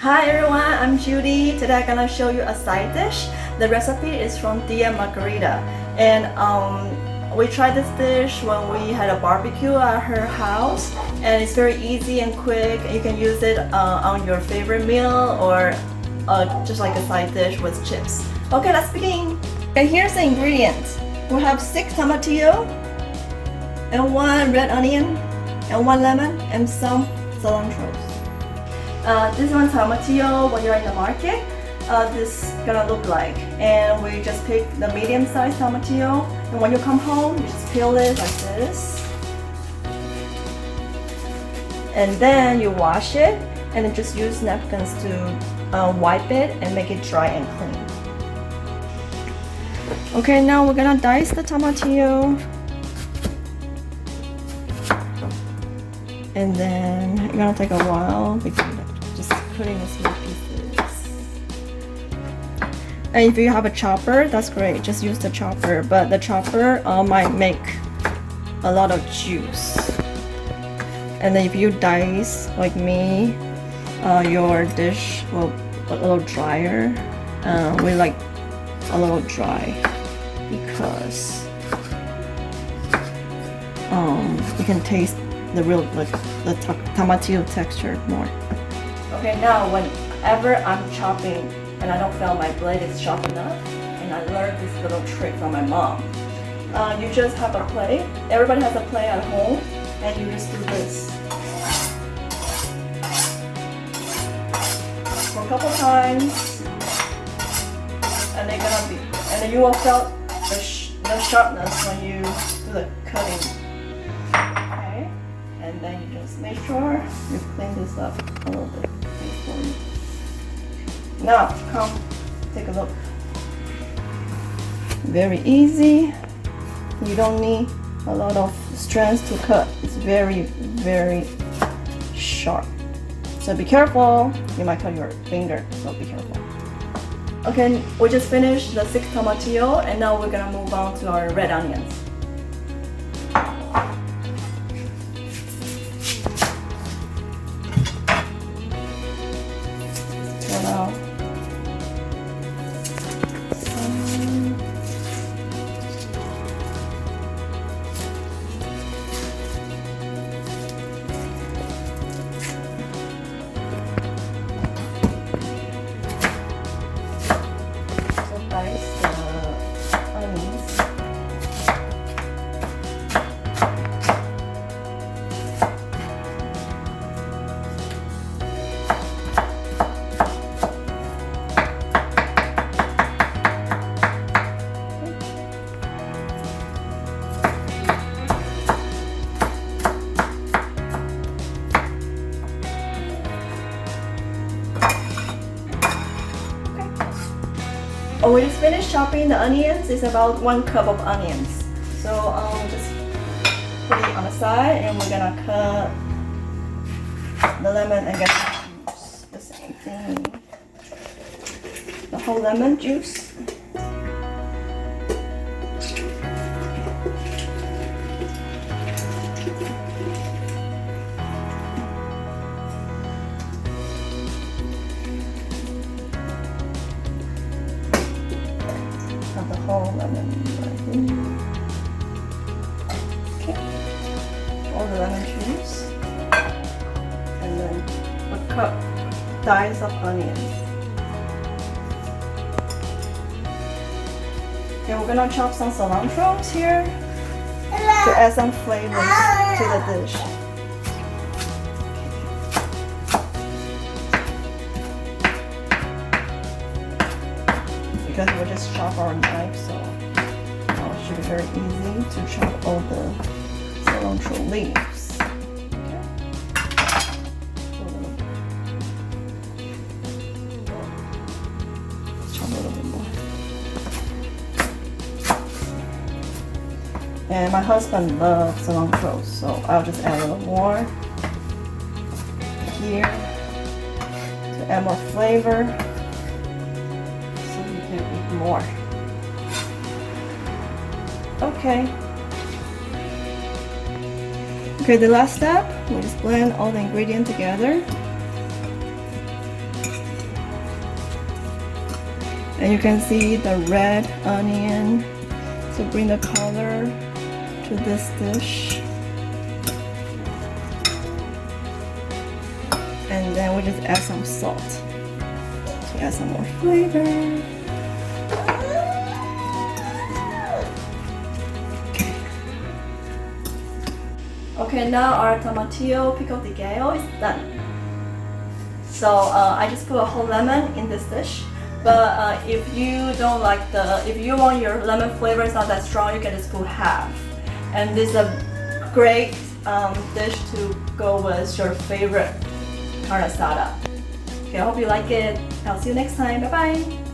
Hi everyone, I'm Judy. Today I'm gonna show you a side dish. The recipe is from Tia Margarita, and we tried this dish when we had a barbecue at her house, and it's very easy and quick. You can use it on your favorite meal or just like a side dish with chips. Okay, let's begin. And here's the ingredients. We have 6 tomatillo and 1 red onion and 1 lemon and some cilantro. This one tomatillo, when you're in the market, this is gonna look like. And we just pick the medium-sized tomatillo, and when you come home, you just peel it like this. And then you wash it, and then just use napkins to wipe it and make it dry and clean. Okay, now we're gonna dice the tomatillo. And then it's gonna take a while because just putting the small pieces. And if you have a chopper, that's great. Just use the chopper. But the chopper might make a lot of juice. And then if you dice like me, your dish will be a little drier. We like a little dry because you can taste the real the tomatillo texture more. Okay, now whenever I'm chopping and I don't feel my blade is sharp enough, and I learned this little trick from my mom. You just have a plate. Everybody has a plate at home, and you just do this for a couple times, and then you will feel the sharpness when you do the cutting. And then you just make sure you clean this up a little bit before you. Now, come take a look. Very easy. You don't need a lot of strength to cut. It's very, very sharp. So be careful. You might cut your finger, so be careful. Okay, we just finished the 6 tomatillo, and now we're gonna move on to our red onions. Out. So dice the onions. Oh, we just finished chopping the onions. It's about 1 cup of onions. So just put it on the side, and we're gonna cut the lemon and get the juice. The same thing. The whole lemon juice. The whole lemon right here. Okay. All the lemon juice. And then a cup dice of onions. Okay, we're gonna chop some cilantros here to add some flavors to the dish. Because we'll just chop our knife, so it should be very easy to chop all the cilantro leaves. Okay. Chop a little bit more. And my husband loves cilantro, so I'll just add a little more here to add more flavor. More. Okay. Okay, the last step, we just blend all the ingredients together. And you can see the red onion to bring the color to this dish. And then we just add some salt to add some more flavor. Okay, now our Tomatillo-Pico De Gallo is done. So I just put a whole lemon in this dish. But if you don't like if you want your lemon flavor is not that strong, you can just put half. And this is a great dish to go with your favorite carne asada. Okay, I hope you like it. I'll see you next time. Bye bye.